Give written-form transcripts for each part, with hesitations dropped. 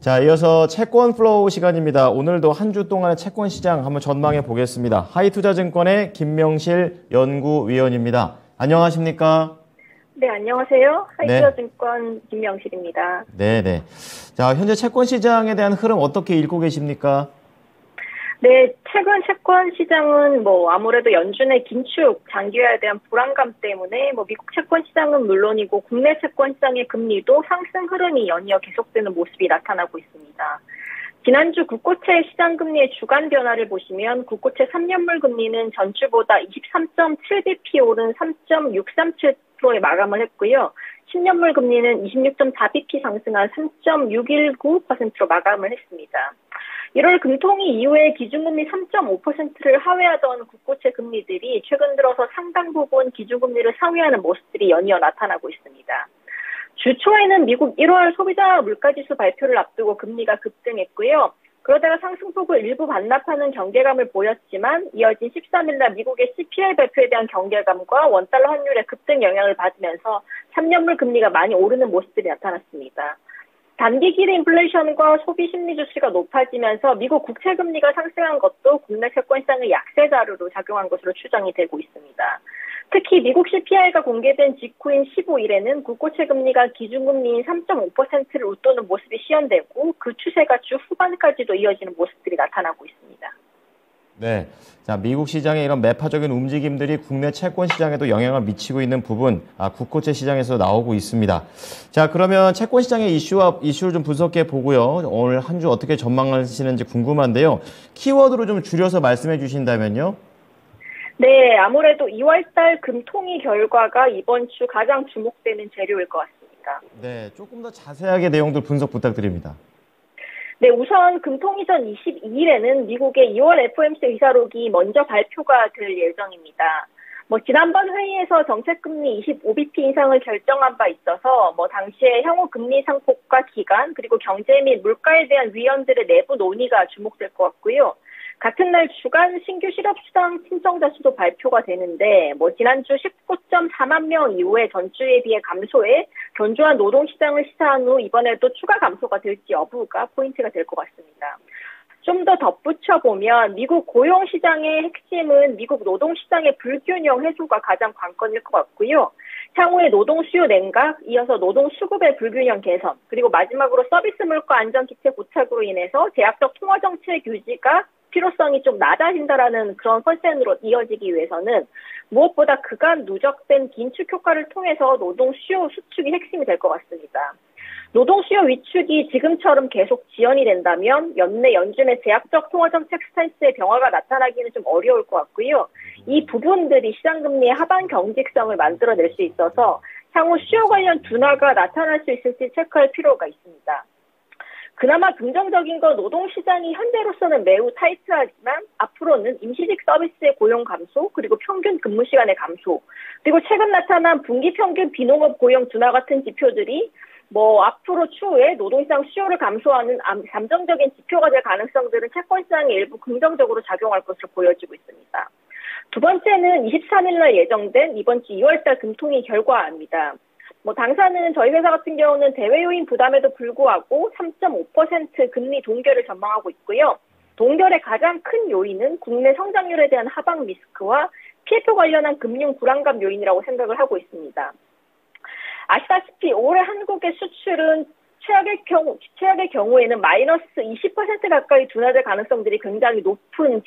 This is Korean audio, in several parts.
자, 이어서 채권 플로우 시간입니다. 오늘도 한 주 동안의 채권 시장 한번 전망해 보겠습니다. 하이투자증권의 김명실 연구위원입니다. 안녕하십니까? 네, 안녕하세요. 하이투자증권 김명실입니다. 네네. 자, 현재 채권 시장에 대한 흐름 어떻게 읽고 계십니까? 네, 최근 채권 시장은 아무래도 연준의 긴축, 장기화에 대한 불안감 때문에 미국 채권 시장은 물론이고 국내 채권 시장의 금리도 상승 흐름이 연이어 계속되는 모습이 나타나고 있습니다. 지난주 국고채 시장 금리의 주간 변화를 보시면 국고채 3년물 금리는 전주보다 23.7bp 오른 3.637%에 마감을 했고요. 10년물 금리는 26.4bp 상승한 3.619%로 마감을 했습니다. 1월 금통위 이후에 기준금리 3.5%를 하회하던 국고채 금리들이 최근 들어서 상당 부분 기준금리를 상회하는 모습들이 연이어 나타나고 있습니다. 주 초에는 미국 1월 소비자 물가지수 발표를 앞두고 금리가 급등했고요. 그러다가 상승폭을 일부 반납하는 경계감을 보였지만 이어진 13일날 미국의 CPI 발표에 대한 경계감과 원달러 환율의 급등 영향을 받으면서 3년물 금리가 많이 오르는 모습들이 나타났습니다. 단기 기대 인플레이션과 소비 심리 지수가 높아지면서 미국 국채 금리가 상승한 것도 국내 채권 시장의 약세 자료로 작용한 것으로 추정이 되고 있습니다. 특히 미국 CPI가 공개된 직후인 15일에는 국고채 금리가 기준금리인 3.5%를 웃도는 모습이 시현되고 그 추세가 주 후반까지도 이어지는 모습들이 나타나고 있습니다. 네. 자, 미국 시장의 이런 매파적인 움직임들이 국내 채권 시장에도 영향을 미치고 있는 부분, 국고채 시장에서 나오고 있습니다. 자, 그러면 채권 시장의 이슈를 좀 분석해 보고요. 오늘 한 주 어떻게 전망하시는지 궁금한데요. 키워드로 좀 줄여서 말씀해 주신다면요. 네, 아무래도 2월달 금통위 결과가 이번 주 가장 주목되는 재료일 것 같습니다. 네, 조금 더 자세하게 내용들 분석 부탁드립니다. 네, 우선 금통위 전 22일에는 미국의 2월 FOMC 의사록이 먼저 발표가 될 예정입니다. 지난번 회의에서 정책금리 25bp 인상을 결정한 바 있어서 당시에 향후 금리 상폭과 기간 그리고 경제 및 물가에 대한 위원들의 내부 논의가 주목될 것 같고요. 같은 날 주간 신규 실업수당 신청자 수도 발표가 되는데 지난주 19.4만 명 이후에 전주에 비해 감소해 견조한 노동시장을 시사한 후 이번에도 추가 감소가 될지 여부가 포인트가 될 것 같습니다. 좀 더 덧붙여보면 미국 고용시장의 핵심은 미국 노동시장의 불균형 해소가 가장 관건일 것 같고요. 향후에 노동수요 냉각, 이어서 노동수급의 불균형 개선, 그리고 마지막으로 서비스 물가 안전 기체 고착으로 인해서 제약적 통화정책 유지가 필요성이 좀 낮아진다라는 그런 컨센으로 이어지기 위해서는 무엇보다 그간 누적된 긴축 효과를 통해서 노동 수요 수축이 핵심이 될 것 같습니다. 노동 수요 위축이 지금처럼 계속 지연이 된다면 연내 연준의 제약적 통화정책 스탠스의 변화가 나타나기는 좀 어려울 것 같고요. 이 부분들이 시장금리의 하반 경직성을 만들어낼 수 있어서 향후 수요 관련 둔화가 나타날 수 있을지 체크할 필요가 있습니다. 그나마 긍정적인 건 노동시장이 현재로서는 매우 타이트하지만 앞으로는 임시직 서비스의 고용 감소, 그리고 평균 근무 시간의 감소, 그리고 최근 나타난 분기 평균 비농업 고용 둔화 같은 지표들이 앞으로 추후에 노동시장 수요를 감소하는 잠정적인 지표가 될 가능성들은 채권시장에 일부 긍정적으로 작용할 것으로 보여지고 있습니다. 두 번째는 23일날 예정된 이번 주 2월달 금통위 결과입니다. 당사는 저희 회사 같은 경우는 대외 요인 부담에도 불구하고 3.5% 금리 동결을 전망하고 있고요. 동결의 가장 큰 요인은 국내 성장률에 대한 하방 리스크와 PF 관련한 금융 불안감 요인이라고 생각을 하고 있습니다. 아시다시피 올해 한국의 수출은 최악의 경우에는 마이너스 20% 가까이 둔화될 가능성들이 굉장히 높은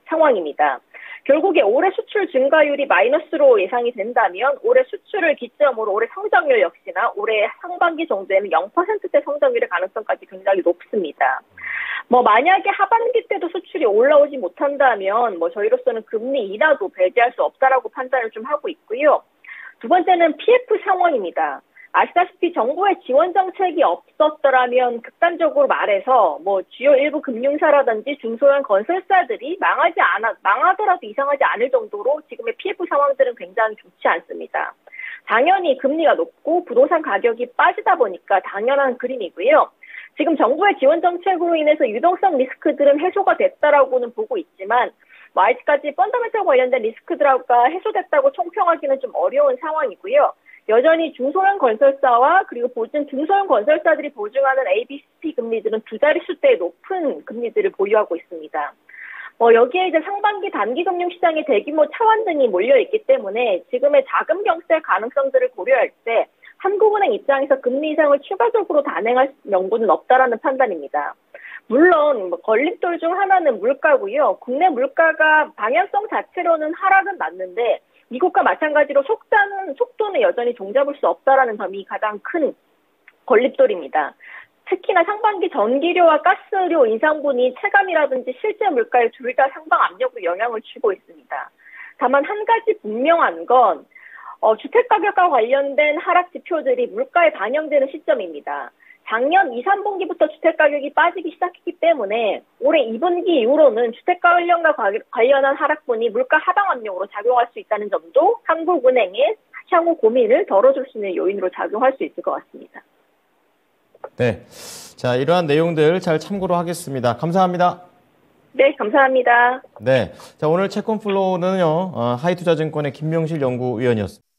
상황입니다. 결국에 올해 수출 증가율이 마이너스로 예상이 된다면 올해 수출을 기점으로 올해 성장률 역시나 올해 상반기 정도에는 0%대 성장률의 가능성까지 굉장히 높습니다. 만약에 하반기 때도 수출이 올라오지 못한다면 저희로서는 금리 인하도 배제할 수 없다라고 판단을 좀 하고 있고요. 두 번째는 PF 상황입니다. 아시다시피 정부의 지원 정책이 없었더라면 극단적으로 말해서 주요 일부 금융사라든지 중소형 건설사들이 망하더라도 이상하지 않을 정도로 지금의 PF 상황들은 굉장히 좋지 않습니다. 당연히 금리가 높고 부동산 가격이 빠지다 보니까 당연한 그림이고요. 지금 정부의 지원 정책으로 인해서 유동성 리스크들은 해소가 됐다라고는 보고 있지만 아직까지 펀더멘털 관련된 리스크들과 해소됐다고 총평하기는 좀 어려운 상황이고요. 여전히 중소형 건설사와 그리고 보증 중소형 건설사들이 보증하는 ABCP 금리들은 두 자릿수대의 높은 금리들을 보유하고 있습니다. 여기에 이제 상반기 단기 금융시장의 대규모 차환 등이 몰려있기 때문에 지금의 자금 경색 가능성들을 고려할 때 한국은행 입장에서 금리 인상을 추가적으로 단행할 명분은 없다라는 판단입니다. 물론 걸림돌 중 하나는 물가고요. 국내 물가가 방향성 자체로는 하락은 맞는데 미국과 마찬가지로 속도는 여전히 종잡을 수 없다라는 점이 가장 큰 걸림돌입니다. 특히나 상반기 전기료와 가스료 인상분이 체감이라든지 실제 물가에 둘 다 상방 압력으로 영향을 주고 있습니다. 다만 한 가지 분명한 건 주택가격과 관련된 하락 지표들이 물가에 반영되는 시점입니다. 작년 2, 3분기부터 주택가격이 빠지기 시작했기 때문에 올해 2분기 이후로는 주택가 관련과 관련한 하락분이 물가 하방 압력으로 작용할 수 있다는 점도 한국은행의 향후 고민을 덜어줄 수 있는 요인으로 작용할 수 있을 것 같습니다. 네. 자, 이러한 내용들 잘 참고로 하겠습니다. 감사합니다. 네, 감사합니다. 네. 자, 오늘 채권 플로우는요, 하이투자증권의 김명실 연구위원이었습니다.